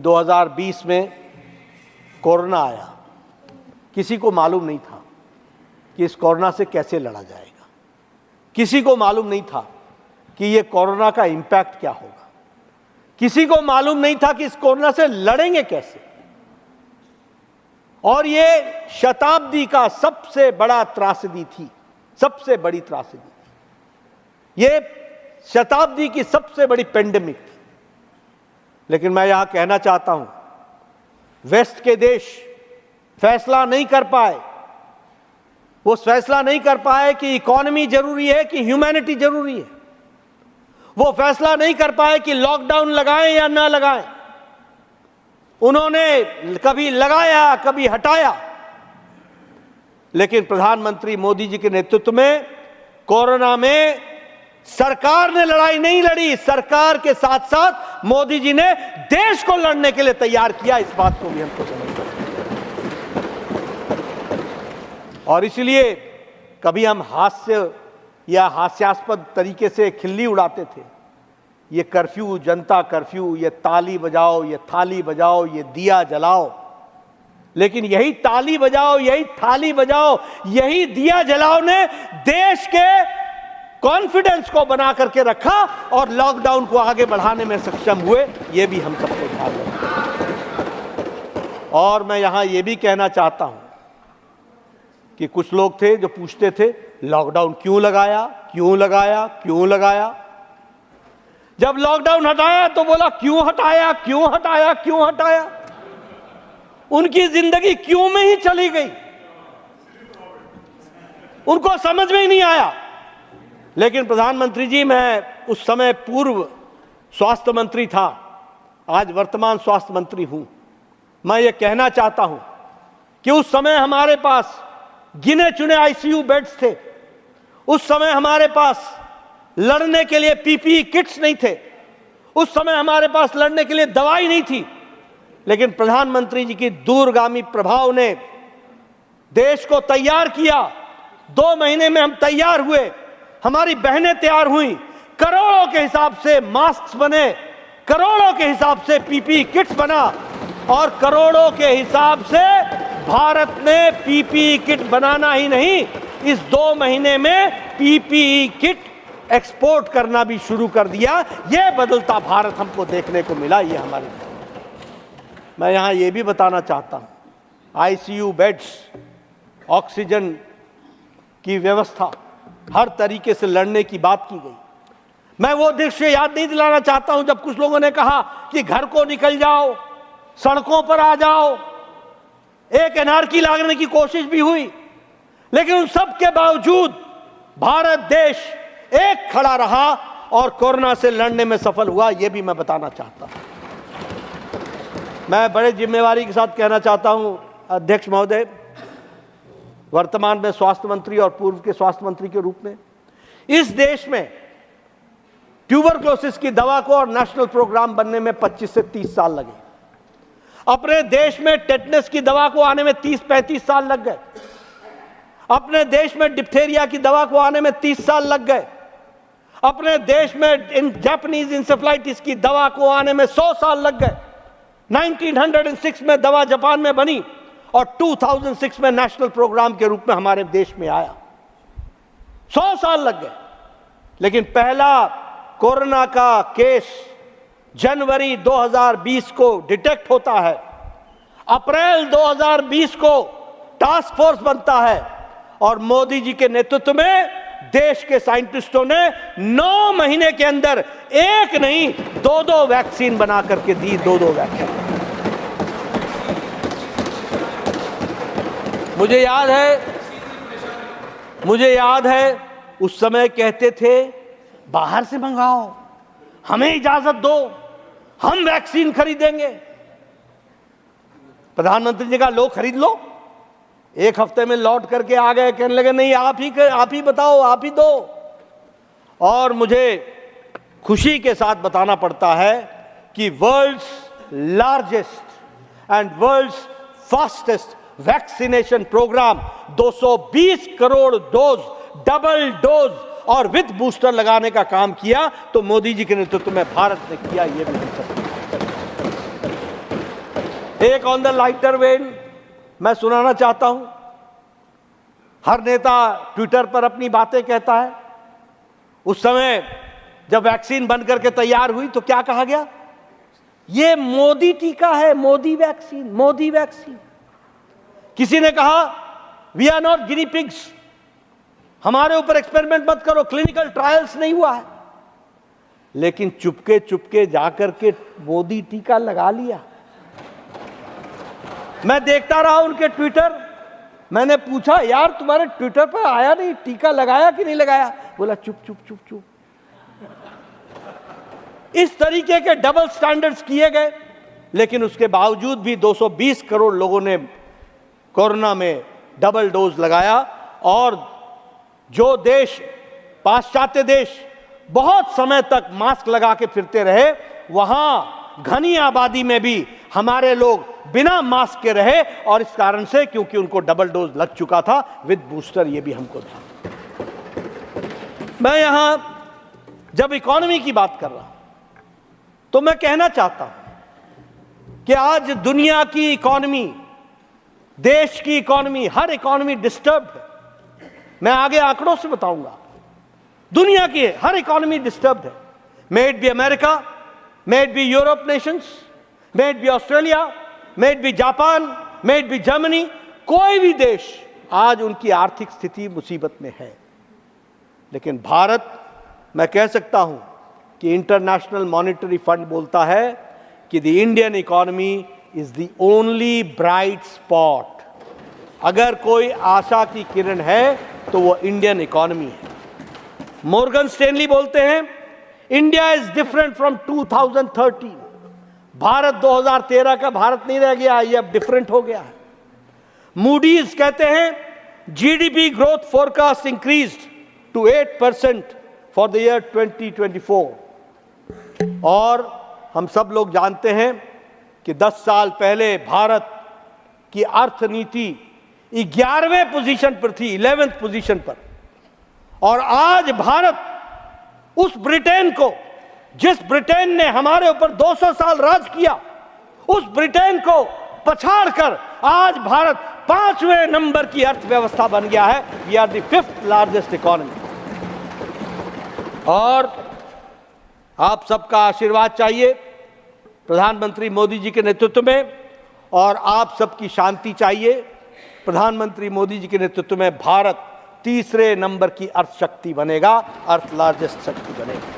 2020 में कोरोना आया, किसी को मालूम नहीं था कि इस कोरोना से कैसे लड़ा जाएगा। किसी को मालूम नहीं था कि ये कोरोना का इम्पैक्ट क्या होगा। किसी को मालूम नहीं था कि इस कोरोना से लड़ेंगे कैसे। और ये शताब्दी का सबसे बड़ा त्रासदी थी, सबसे बड़ी त्रासदी थी। ये शताब्दी की सबसे बड़ी पेंडेमिक थी। लेकिन मैं यहां कहना चाहता हूं, वेस्ट के देश फैसला नहीं कर पाए। वो फैसला नहीं कर पाए कि इकोनॉमी जरूरी है कि ह्यूमैनिटी जरूरी है। वो फैसला नहीं कर पाए कि लॉकडाउन लगाएं या ना लगाएं। उन्होंने कभी लगाया, कभी हटाया। लेकिन प्रधानमंत्री मोदी जी के नेतृत्व में कोरोना में सरकार ने लड़ाई नहीं लड़ी, सरकार के साथ साथ मोदी जी ने देश को लड़ने के लिए तैयार किया। इस बात को भी हमको समझना है। और इसलिए कभी हम हास्य या हास्यास्पद तरीके से खिल्ली उड़ाते थे। ये कर्फ्यू, जनता कर्फ्यू, ये ताली बजाओ, ये थाली बजाओ, ये दिया जलाओ। लेकिन यही ताली बजाओ, यही थाली बजाओ, यही दिया जलाओ ने देश के कॉन्फिडेंस को बना करके रखा और लॉकडाउन को आगे बढ़ाने में सक्षम हुए। ये भी हम सबको ध्यान रखना। और मैं यहां ये भी कहना चाहता हूं कि कुछ लोग थे जो पूछते थे लॉकडाउन क्यों लगाया, क्यों लगाया, क्यों लगाया। जब लॉकडाउन हटाया तो बोला क्यों हटाया, क्यों हटाया, क्यों हटाया। उनकी जिंदगी क्यों में ही चली गई, उनको समझ में ही नहीं आया। लेकिन प्रधानमंत्री जी, मैं उस समय पूर्व स्वास्थ्य मंत्री था, आज वर्तमान स्वास्थ्य मंत्री हूं। मैं ये कहना चाहता हूं कि उस समय हमारे पास गिने चुने आईसीयू बेड्स थे। उस समय हमारे पास लड़ने के लिए पीपीई किट्स नहीं थे। उस समय हमारे पास लड़ने के लिए दवाई नहीं थी। लेकिन प्रधानमंत्री जी की दूरगामी प्रभाव ने देश को तैयार किया। 2 महीने में हम तैयार हुए, हमारी बहनें तैयार हुई, करोड़ों के हिसाब से मास्क बने, करोड़ों के हिसाब से पीपीई किट्स बना और करोड़ों के हिसाब से भारत ने पीपीई किट बनाना ही नहीं, इस 2 महीने में पीपीई किट एक्सपोर्ट करना भी शुरू कर दिया। यह बदलता भारत हमको देखने को मिला। ये हमारे, मैं यहां यह भी बताना चाहता हूं, आईसीयू बेड्स, ऑक्सीजन की व्यवस्था, हर तरीके से लड़ने की बात की गई। मैं वो दृश्य याद नहीं दिलाना चाहता हूं जब कुछ लोगों ने कहा कि घर को निकल जाओ, सड़कों पर आ जाओ। एक एनआरकी लाने की कोशिश भी हुई, लेकिन उन सब के बावजूद भारत देश एक खड़ा रहा और कोरोना से लड़ने में सफल हुआ। यह भी मैं बताना चाहता हूं। मैं बड़े जिम्मेवारी के साथ कहना चाहता हूं, अध्यक्ष महोदय, वर्तमान में स्वास्थ्य मंत्री और पूर्व के स्वास्थ्य मंत्री के रूप में, इस देश में ट्यूबरक्लोसिस की दवा को और नेशनल प्रोग्राम बनने में 25 से 30 साल लगे। अपने देश में टेटनस की दवा को आने में 30-35 साल लग गए। अपने देश में डिप्थेरिया की दवा को आने में 30 साल लग गए। अपने देश में जापानीज इंसेफ्लाइटिस की दवा को आने में 100 साल लग गए। 1906 में दवा जापान में बनी और 2006 में नेशनल प्रोग्राम के रूप में हमारे देश में आया। 100 साल लग गए। लेकिन पहला कोरोना का केस जनवरी 2020 को डिटेक्ट होता है। अप्रैल 2020 को टास्क फोर्स बनता है और मोदी जी के नेतृत्व में देश के साइंटिस्टों ने 9 महीने के अंदर एक नहीं 2-2 वैक्सीन बना करके दी। 2-2 वैक्सीन। मुझे याद है उस समय कहते थे बाहर से मंगाओ, हमें इजाजत दो, हम वैक्सीन खरीदेंगे। प्रधानमंत्री जी का लो खरीद लो। 1 हफ्ते में लौट करके आ गए, कहने लगे नहीं आप ही बताओ, आप ही दो। और मुझे खुशी के साथ बताना पड़ता है कि world's largest and world's fastest vaccination programme 220 crore dose, double dose और विद बूस्टर लगाने का काम किया तो मोदी जी के नेतृत्व में भारत ने किया। ये भी हम सब एक ऑन द लाइटर वेन मैं सुनाना चाहता हूं। हर नेता ट्विटर पर अपनी बातें कहता है। उस समय जब वैक्सीन बन करके तैयार हुई तो क्या कहा गया? ये मोदी टीका है, मोदी वैक्सीन, मोदी वैक्सीन। किसी ने कहा we are not guinea pigs, हमारे ऊपर एक्सपेरिमेंट मत करो, क्लिनिकल ट्रायल्स नहीं हुआ है। लेकिन चुपके चुपके जाकर के मोदी टीका लगा लिया। मैं देखता रहा उनके ट्विटर। मैंने पूछा यार तुम्हारे ट्विटर पर आया नहीं, टीका लगाया कि नहीं लगाया? बोला चुप चुप चुप चुप। इस तरीके के डबल स्टैंडर्ड्स किए गए, लेकिन उसके बावजूद भी 220 करोड़ लोगों ने कोरोना में डबल डोज लगाया। और जो देश, पाश्चात्य देश बहुत समय तक मास्क लगा के फिरते रहे, वहां घनी आबादी में भी हमारे लोग बिना मास्क के रहे। और इस कारण से, क्योंकि उनको डबल डोज लग चुका था विद बूस्टर, ये भी हमको था। मैं यहां जब इकोनॉमी की बात कर रहा हूं तो मैं कहना चाहता हूं कि आज दुनिया की इकोनॉमी, देश की इकोनॉमी, हर इकोनॉमी डिस्टर्ब है। मैं आगे आंकड़ों से बताऊंगा। दुनिया की हर इकोनॉमी डिस्टर्ब है। May it be America, may it be Europe Nations, may it be Australia, may it be Japan, may it be Germany, कोई भी देश आज उनकी आर्थिक स्थिति मुसीबत में है। लेकिन भारत, मैं कह सकता हूं कि इंटरनेशनल मॉनेटरी फंड बोलता है कि the Indian economy is the only bright spot. अगर कोई आशा की किरण है तो वो इंडियन इकोनॉमी है। मॉर्गन स्टैनली बोलते हैं India is different from 2013। Bharat 2013 का भारत नहीं रह गया, ये अब डिफरेंट हो गया है। मूडीज कहते हैं GDP growth forecast increased to 8% for the year 2024। और हम सब लोग जानते हैं कि 10 साल पहले भारत की अर्थनीति 11वें पोजीशन पर थी, 11th पोजीशन पर। और आज भारत उस ब्रिटेन को, जिस ब्रिटेन ने हमारे ऊपर 200 साल राज किया, उस ब्रिटेन को पछाड़कर आज भारत 5वें नंबर की अर्थव्यवस्था बन गया है। We are the 5th largest economy. और आप सबका आशीर्वाद चाहिए प्रधानमंत्री मोदी जी के नेतृत्व में, और आप सबकी शांति चाहिए। प्रधानमंत्री मोदी जी के नेतृत्व में भारत 3रे नंबर की अर्थशक्ति बनेगा, अर्थ लार्जेस्ट शक्ति बनेगा।